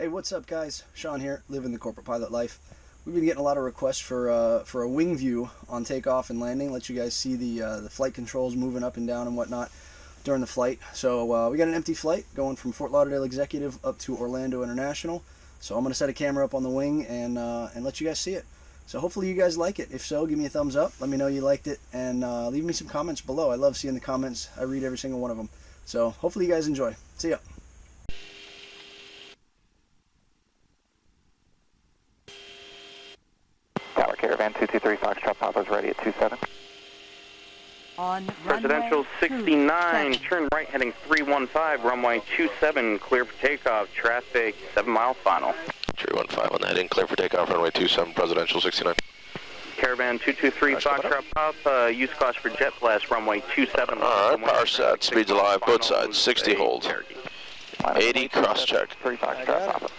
Hey, what's up, guys? Sean here, living the corporate pilot life. We've been getting a lot of requests for a wing view on takeoff and landing. Let you guys see the flight controls moving up and down and whatnot during the flight. So we got an empty flight going from Fort Lauderdale Executive up to Orlando International. So I'm going to set a camera up on the wing and let you guys see it. So hopefully you guys like it. If so, give me a thumbs up. Let me know you liked it, and leave me some comments below. I love seeing the comments. I read every single one of them. So hopefully you guys enjoy. See ya. Tower Caravan 223 Foxtrot Papa's ready at 27. On Presidential 69, turn right heading 315, runway 27, clear for takeoff, traffic 7 miles final. 315 on the heading, clear for takeoff, runway 27, Presidential 69. Caravan 223 Foxtrot Papa, use caution for jet blast, runway 27. Alright, power set, speeds alive, both sides, 60 hold. 80 cross check. 3 Foxtrot Papa.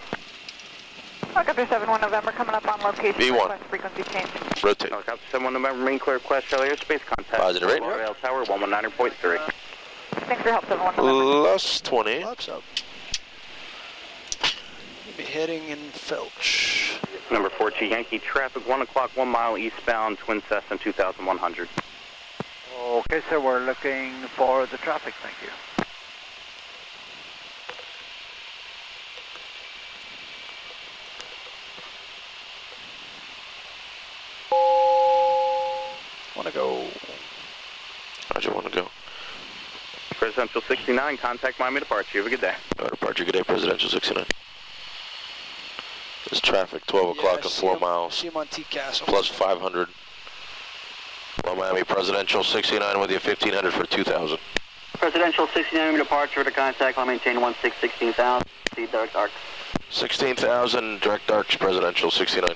Helicopter 71 November coming up on location. B1. Request frequency change. Rotate. Helicopter 71 November, main clear, request Charlie airspace contact. Positive rate. Lauderdale Tower 119.3. Thanks for your help, 71 November. Plus 20. Flaps up. We'll be heading in Felch. Number 42 Yankee traffic, 1 o'clock, 1 mile eastbound, Twin Cessna 2100. Okay, sir, we're looking for the traffic, thank you. Want to go. How'd you want to go? Presidential 69, contact Miami departure. Have a good day. Departure, good day, Presidential 69. There's traffic, 12 o'clock and 4 miles. See him on TCAS. Plus 500. Well, Miami Presidential 69 with you, 1500 for 2000. Presidential 69 departure to contact. I'll maintain 16,000. See direct arc. 16,000 direct arcs, Presidential 69.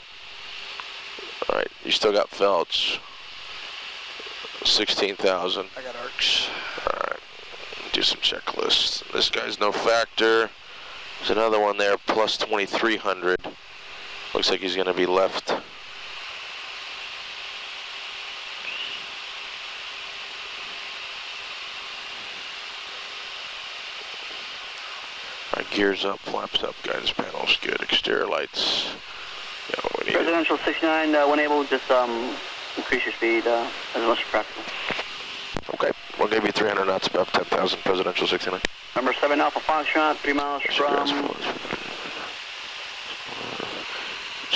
Alright, you still got Felch. 16,000. I got arcs. Alright, do some checklists. This guy's no factor. There's another one there, plus 2,300. Looks like he's going to be left. Alright, gears up, flaps up, guidance panels good, exterior lights. Yeah, what we need. Presidential 69, when able, just increase your speed as much as practical. Okay, we'll give you 300 knots above 10,000, Presidential 69. Number 7 Alpha Foxtrot, 3 miles from...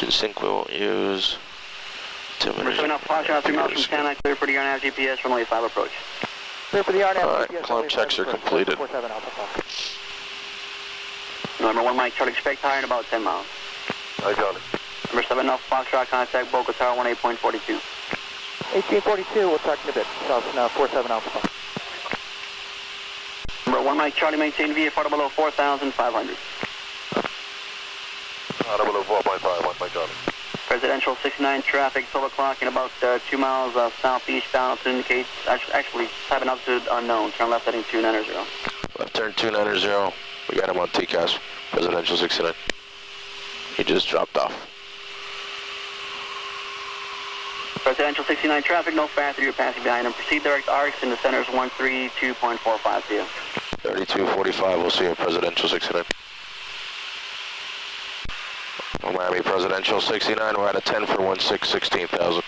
Sync we won't use. Number 7 Alpha Foxtrot, 3 miles from Santa, clear for the RNAV GPS, runway 5 approach. Clear for the RNAV Alright, GPS. climb checks are completed. 47 Alpha Fox. Number 1 Mike, Charlie, expect higher in about 10 miles. I got it. Number 7 Alpha Foxtrot, contact Boca Tower 18.42. 1842, we'll talk in a bit. South now, 47 Alpha Fox. Number 1 Mike, Charlie, maintain VFR below 4,500. Below 4.5, 1 Mike Charlie. Presidential 69 traffic, 12 o'clock and about 2 miles southeast bound to indicate, actually, type an altitude unknown. Turn left heading 290. Left turn 290. We got him on TCAS, Presidential 69. He just dropped off. Presidential 69 traffic, no faster, you're passing behind him. Proceed direct arcs in the center's 132.45 to you. 3245, we'll see you, Presidential 69. Miami Presidential 69, we're at a 10 for 16,000.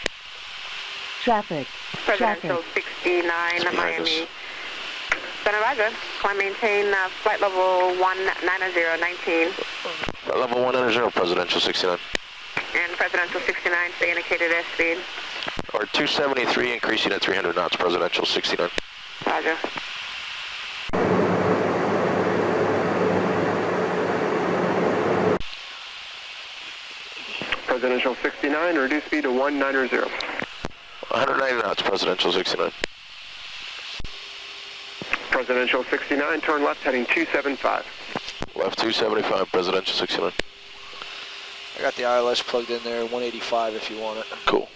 Traffic. Presidential 69 Miami. Center Roger. Climb maintain flight level 19019. Level 190, Presidential 69. And Presidential 69, stay indicated airspeed. Or 273, increasing at 300 knots, Presidential 69. Roger. Presidential 69, reduce speed to 190. 190 knots, Presidential 69. Presidential 69, turn left heading 275. Left 275, Presidential 69. I got the ILS plugged in there, 185 if you want it. Cool.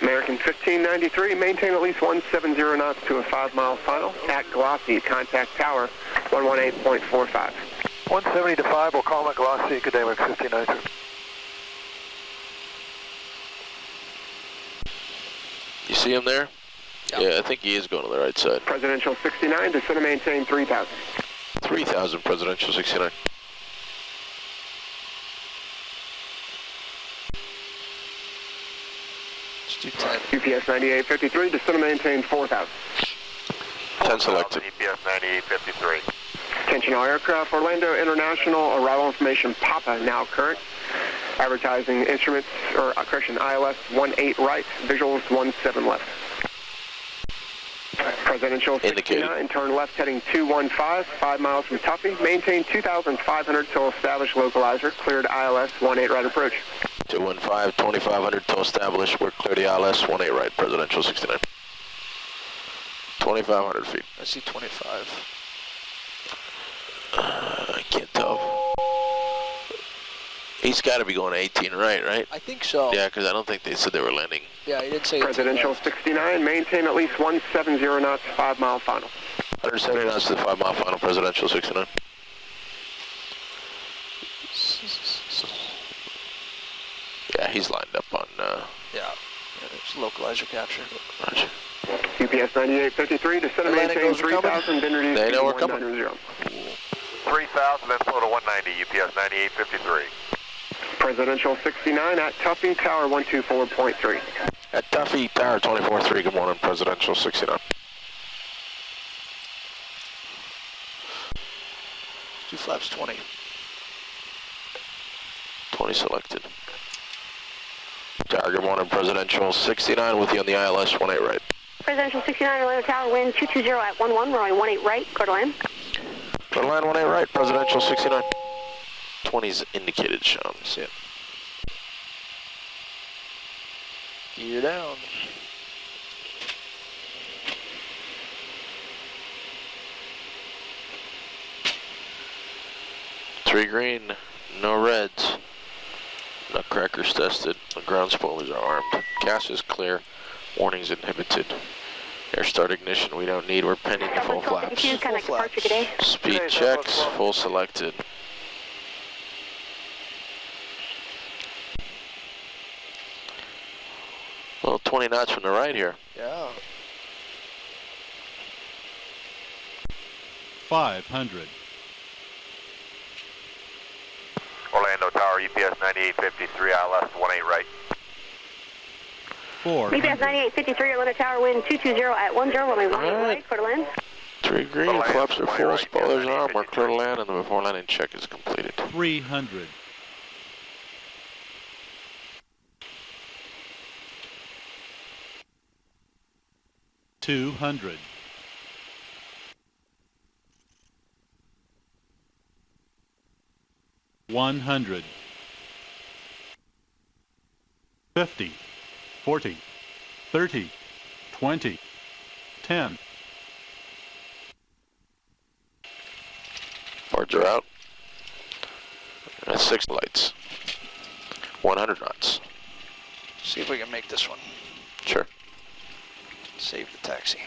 American 1593, maintain at least 170 knots to a 5-mile final. At Glossy, contact tower 118.45. 170 to 5, we'll call Glossy, good day, 1593. You see him there? Yep. Yeah, I think he is going to the right side. Presidential 69, descend and maintain 3,000. 3,000, Presidential 69. UPS 9853, descend and maintain 4,000. 10 selected. UPS 9853. Attention all aircraft, Orlando International, arrival information Papa, now current. Advertising instruments, or correction, ILS 18 right, visuals 17 left. Presidential 69, turn left heading 215, 5 miles from Tuffy. Maintain 2,500 till established localizer, cleared ILS 18 right approach. 215, 2,500 till established. We're clear to ILS 18 right, Presidential 69. 2,500 feet. I see 25. I can't tell. He's got to be going 18 right? I think so. Yeah, because I don't think they said they were landing. Yeah, he did say 18 Presidential left. 69, maintain at least 170 knots, 5 mile final. 170 knots to the 5 mile final, Presidential 69. Yeah, he's lined up on, Yeah, it's localizer capture. Roger. UPS 9853, descend and Atlantic maintain goes, we're coming. 3,000, then reduce They to know we're coming. 190. 3,000, then flow to 190, UPS 9853. Presidential 69 at Tuffy, tower 124.3. At Duffy, Tower 24-3, good morning, Presidential 69. Two flaps 20. 20 selected. Tower, good morning, Presidential 69, with you on the ILS 18 right. Presidential 69, Orlando Tower, wind 220 at 11, runway 18 right, clear to land. Clear to land 18 right, Presidential 69. 20 is indicated, Sean. See it. Gear down. Three green, no reds. Nutcrackers tested. The ground spoilers are armed. Gas is clear. Warnings inhibited. Air start ignition we don't need. We're pending the full flaps. Speed checks, full selected. Well, 20 knots from the right here. Yeah. 500. Orlando Tower, UPS 9853, ILS 18 right. 4. UPS 9853, Orlando Tower, wind 220 at 10, runway 18 right, clear to land. Three green, flaps are full, spoilers are armed. We're clear to land, and the before landing check is completed. 300. 200. 100. 50. 40. 30. 20. 10. Boards are out. That's 6 lights. 100 knots. See if we can make this one. Sure. Save the taxi.